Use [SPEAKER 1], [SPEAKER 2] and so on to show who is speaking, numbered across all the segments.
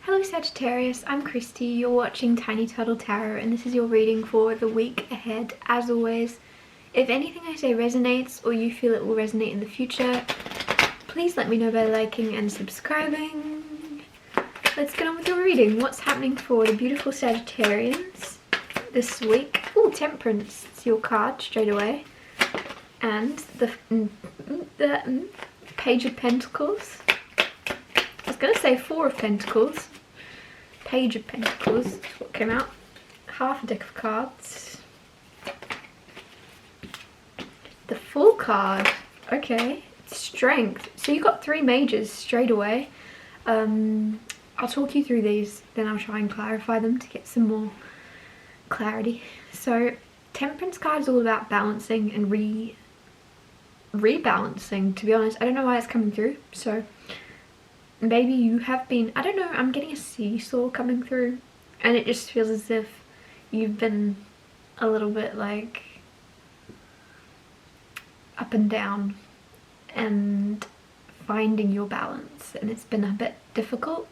[SPEAKER 1] Hello Sagittarius, I'm Christy, you're watching Tiny Turtle Tarot and this is your reading for the week ahead. As always, if anything I say resonates or you feel it will resonate in the future, please let me know by liking and subscribing. Let's get on with your reading. What's happening for the beautiful Sagittarians this week? Oh, Temperance, it's your card straight away. And the Page of Pentacles. I was going to say Four of Pentacles. Page of Pentacles is what came out. Half a deck of cards. The full card. Okay. Strength. So you got three majors straight away. I'll talk you through these, then I'll try and clarify them to get some more clarity. So Temperance card is all about balancing and rebalancing, to be honest. I don't know why it's coming through, so maybe you have been, I don't know, I'm getting a seesaw coming through and it just feels as if you've been a little bit like up and down and finding your balance, and it's been a bit difficult,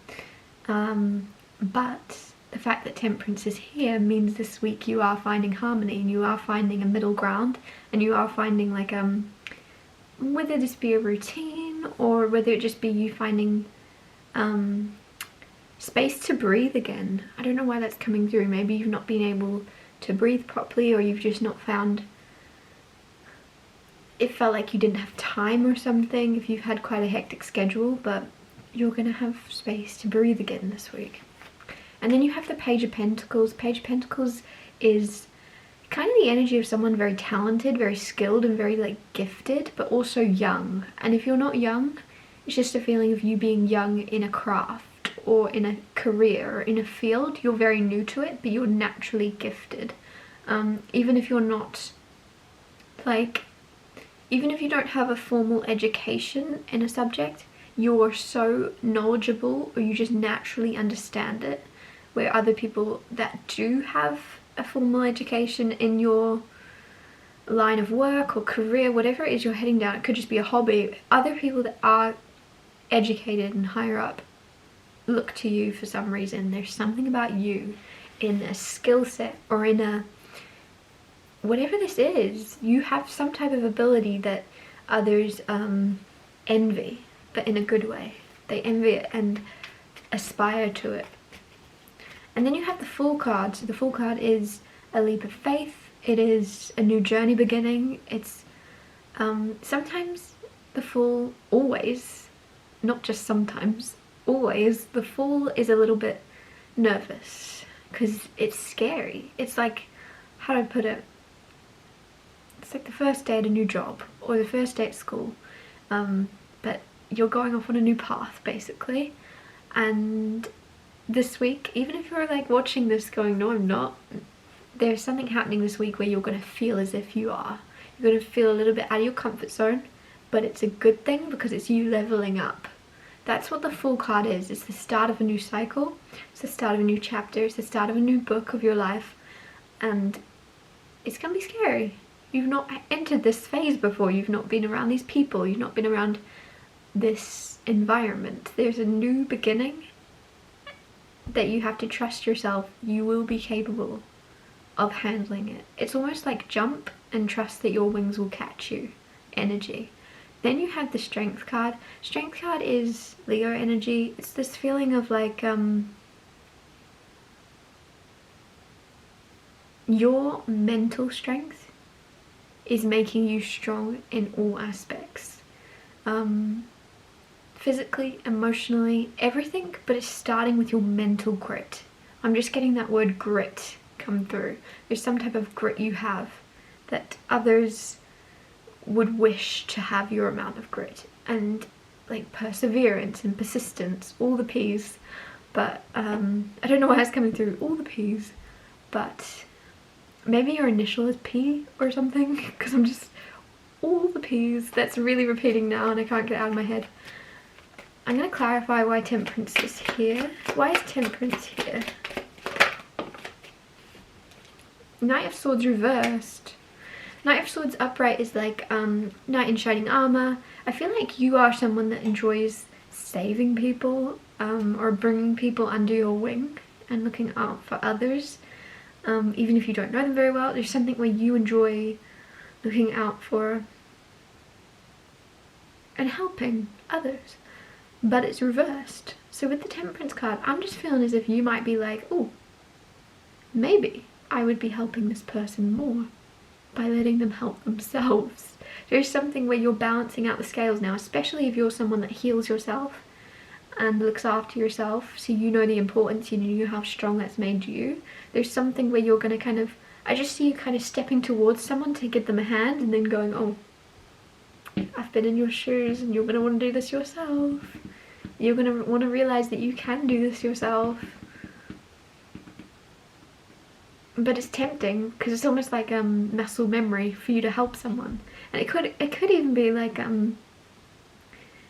[SPEAKER 1] but the fact that Temperance is here means this week you are finding harmony and you are finding a middle ground, and you are finding like whether this be a routine or whether it just be you finding space to breathe again. I don't know why that's coming through. Maybe you've not been able to breathe properly, or you've just not found, it felt like you didn't have time or something if you've had quite a hectic schedule, but you're gonna have space to breathe again this week. And then you have the Page of Pentacles. Page of Pentacles is kind of the energy of someone very talented, very skilled and very like gifted, but also young. And if you're not young, it's just a feeling of you being young in a craft or in a career or in a field. You're very new to it, but you're naturally gifted. Even if you're not like, even if you don't have a formal education in a subject, you're so knowledgeable or you just naturally understand it, where other people that do have a formal education in your line of work or career, whatever it is you're heading down, it could just be a hobby, other people that are educated and higher up look to you for some reason. There's something about you in a skill set or in a whatever this is, you have some type of ability that others envy, but in a good way. They envy it and aspire to it. And then you have the Fool card. So the Fool card is a leap of faith. It is a new journey beginning. It's sometimes the Fool, always, not just sometimes, always, the Fool is a little bit nervous because it's scary. It's like, how do I put it? It's like the first day at a new job or the first day at school, but you're going off on a new path basically. And this week, even if you're like watching this going, no I'm not, there's something happening this week where you're going to feel as if you are. You're going to feel a little bit out of your comfort zone, but it's a good thing because it's you leveling up. That's what the Fool card is. It's the start of a new cycle. It's the start of a new chapter. It's the start of a new book of your life, and it's going to be scary. You've not entered this phase before. You've not been around these people. You've not been around this environment. There's a new beginning that you have to trust yourself. You will be capable of handling it. It's almost like jump and trust that your wings will catch you energy. Then you have the Strength card. Strength card is Leo energy. It's this feeling of like your mental strength is making you strong in all aspects. Physically, emotionally, everything, but it's starting with your mental grit. I'm just getting that word grit come through. There's some type of grit you have that others would wish to have your amount of grit, and like perseverance and persistence, all the P's. But I don't know why it's coming through, all the P's, but maybe your initial is P or something, because I'm just, all the P's. That's really repeating now and I can't get it out of my head. I'm going to clarify why Temperance is here. Why is Temperance here? Knight of Swords reversed. Knight of Swords upright is like knight in shining armor. I feel like you are someone that enjoys saving people or bringing people under your wing and looking out for others, even if you don't know them very well. There's something where you enjoy looking out for and helping others, but it's reversed. So with the Temperance card, I'm just feeling as if you might be like, oh, maybe I would be helping this person more by letting them help themselves. There's something where you're balancing out the scales now, especially if you're someone that heals yourself and looks after yourself, so you know the importance, you know how strong that's made you. There's something where you're going to kind of, I just see you kind of stepping towards someone to give them a hand and then going, oh, I've been in your shoes and you're going to want to do this yourself. You're going to want to realize that you can do this yourself. But it's tempting because it's almost like muscle memory for you to help someone. And it could even be like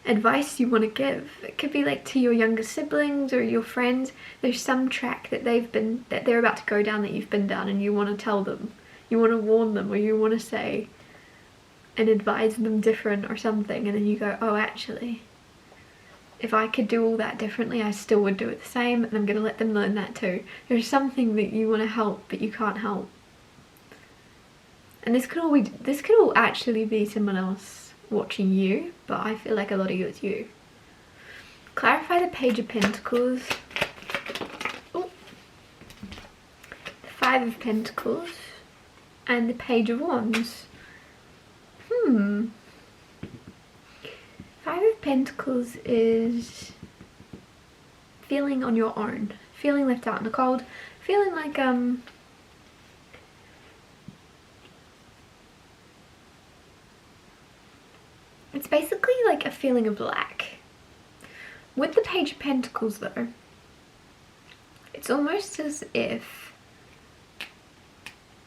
[SPEAKER 1] advice you want to give. It could be like to your younger siblings or your friends. There's some track that they're about to go down that you've been down, and you want to tell them, you want to warn them, or you want to say and advise them different or something, and then you go, oh, actually, if I could do all that differently, I still would do it the same, and I'm going to let them learn that too. There's something that you want to help but you can't help. And this could all actually be someone else watching you, but I feel like a lot of you, it's you. Clarify the Page of Pentacles. Oh. The Five of Pentacles and the Page of Wands. Five of Pentacles is feeling on your own, feeling left out in the cold, feeling like it's basically like a feeling of lack. With the Page of Pentacles though, it's almost as if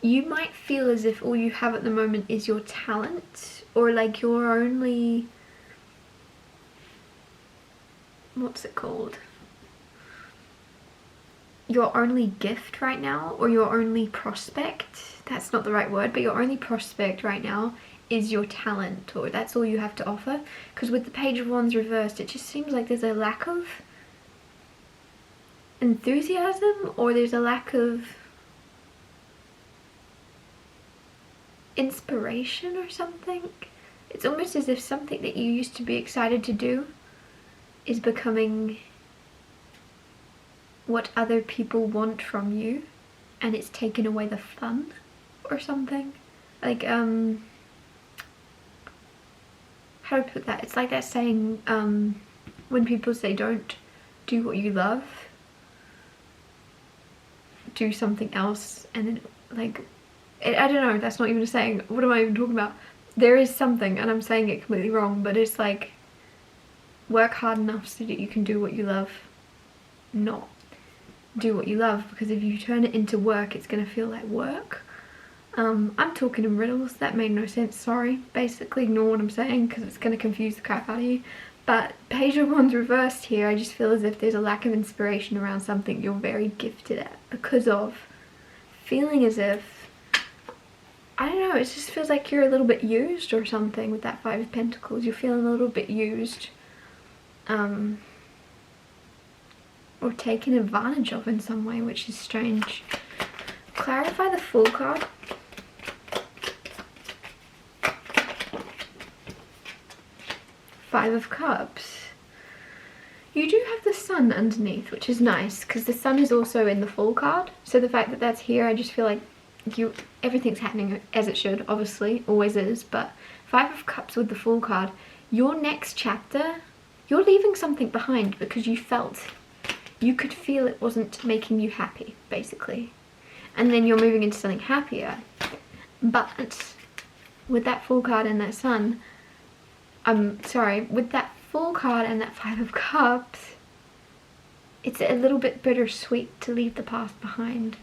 [SPEAKER 1] you might feel as if all you have at the moment is your talent, or like your only, what's it called? Your only gift right now, or your only prospect. That's not the right word, but your only prospect right now is your talent, or that's all you have to offer. Because with the Page of Wands reversed, it just seems like there's a lack of enthusiasm, or there's a lack of inspiration or something. It's almost as if something that you used to be excited to do is becoming what other people want from you, and it's taken away the fun or something. Like how to put that? It's like that saying when people say don't do what you love, do something else, and then like I don't know, that's not even a saying. What am I even talking about? There is something, and I'm saying it completely wrong, but it's like work hard enough so that you can do what you love, not do what you love, because if you turn it into work, it's going to feel like work. I'm talking in riddles, that made no sense, sorry. Basically ignore what I'm saying because it's going to confuse the crap out of you. But Page of Wands reversed here, I just feel as if there's a lack of inspiration around something you're very gifted at, because of feeling as if, I don't know, it just feels like you're a little bit used or something with that Five of Pentacles. You're feeling a little bit used. Or taken advantage of in some way, which is strange. Clarify the Fool card. Five of Cups. You do have the Sun underneath, which is nice, because the Sun is also in the Fool card. So the fact that that's here, I just feel like everything's happening as it should, obviously, always is, but Five of Cups with the Fool card, your next chapter, you're leaving something behind because you could feel it wasn't making you happy, basically. And then you're moving into something happier. But with that Fool card and that Sun, with that Fool card and that Five of Cups, it's a little bit bittersweet to leave the past behind.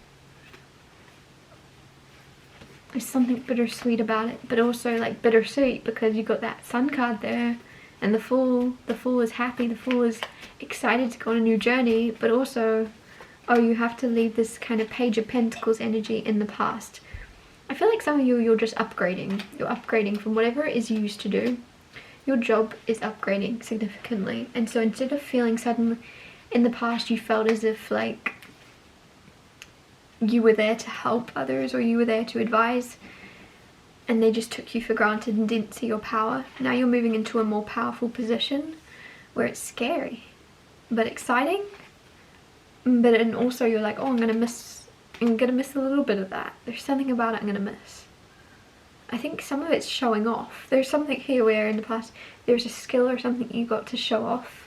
[SPEAKER 1] There's something bittersweet about it, but also like bittersweet because you got that Sun card there, and the Fool is happy, the Fool is excited to go on a new journey, but also, oh, you have to leave this kind of Page of Pentacles energy in the past. I feel like some of you're just upgrading. You're upgrading from whatever it is you used to do. Your job is upgrading significantly, and so instead of feeling suddenly, in the past you felt as if like you were there to help others or you were there to advise and they just took you for granted and didn't see your power. Now you're moving into a more powerful position where it's scary but exciting, and also you're like, oh, I'm gonna miss a little bit of that. There's something about it I'm gonna miss. I think some of it's showing off. There's something here where in the past there's a skill or something you got to show off.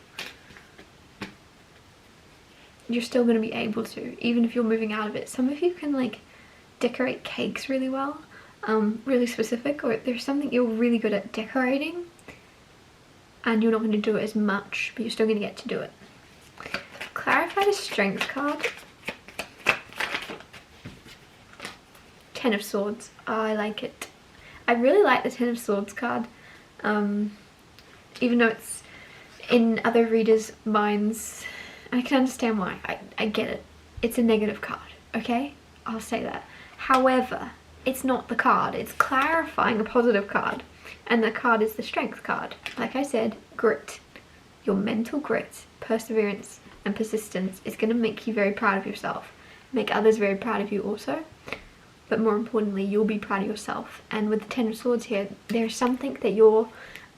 [SPEAKER 1] You're still going to be able to, even if you're moving out of it. Some of you can like decorate cakes really well, really specific, or there's something you're really good at decorating and you're not going to do it as much, but you're still going to get to do it. Clarify the strength card. Ten of Swords. Oh, I like it. I really like the Ten of Swords card, even though it's in other readers' minds. I can understand why. I get it. It's a negative card, okay? I'll say that. However, it's not the card. It's clarifying a positive card. And the card is the Strength card. Like I said, grit. Your mental grit, perseverance, and persistence is going to make you very proud of yourself. Make others very proud of you also. But more importantly, you'll be proud of yourself. And with the Ten of Swords here, there's something that you're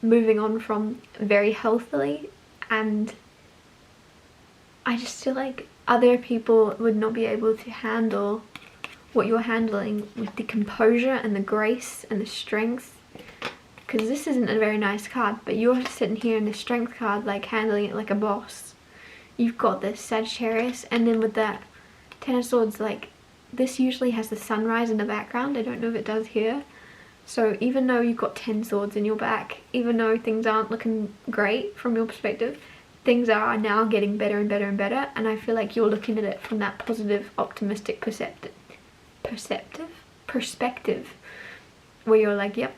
[SPEAKER 1] moving on from very healthily, and I just feel like other people would not be able to handle what you're handling with the composure and the grace and the strength, because this isn't a very nice card, but you're sitting here in the Strength card like handling it like a boss. You've got this Sagittarius, and then with that Ten of Swords, like this usually has the sunrise in the background. I don't know if it does here. So even though you've got 10 swords in your back, even though things aren't looking great from your perspective, things are now getting better and better and better, and I feel like you're looking at it from that positive, optimistic perspective, where you're like, yep,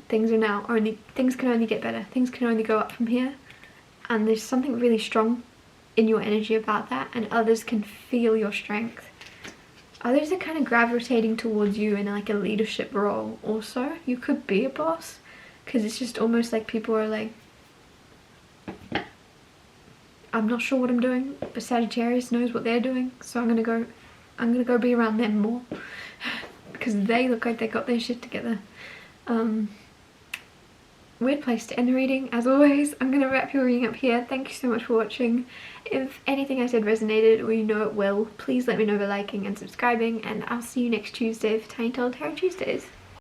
[SPEAKER 1] things can only get better, things can only go up from here, and there's something really strong in your energy about that, and others can feel your strength. Others are kind of gravitating towards you in like a leadership role also. You could be a boss, because it's just almost like people are like, I'm not sure what I'm doing, but Sagittarius knows what they're doing, so I'm gonna go be around them more because they look like they got their shit together. Weird place to end the reading, as always. I'm gonna wrap your reading up here. Thank you so much for watching. If anything I said resonated, or you know it will, please let me know by liking and subscribing, and I'll see you next Tuesday for Tiny Tall Tarot Tuesdays.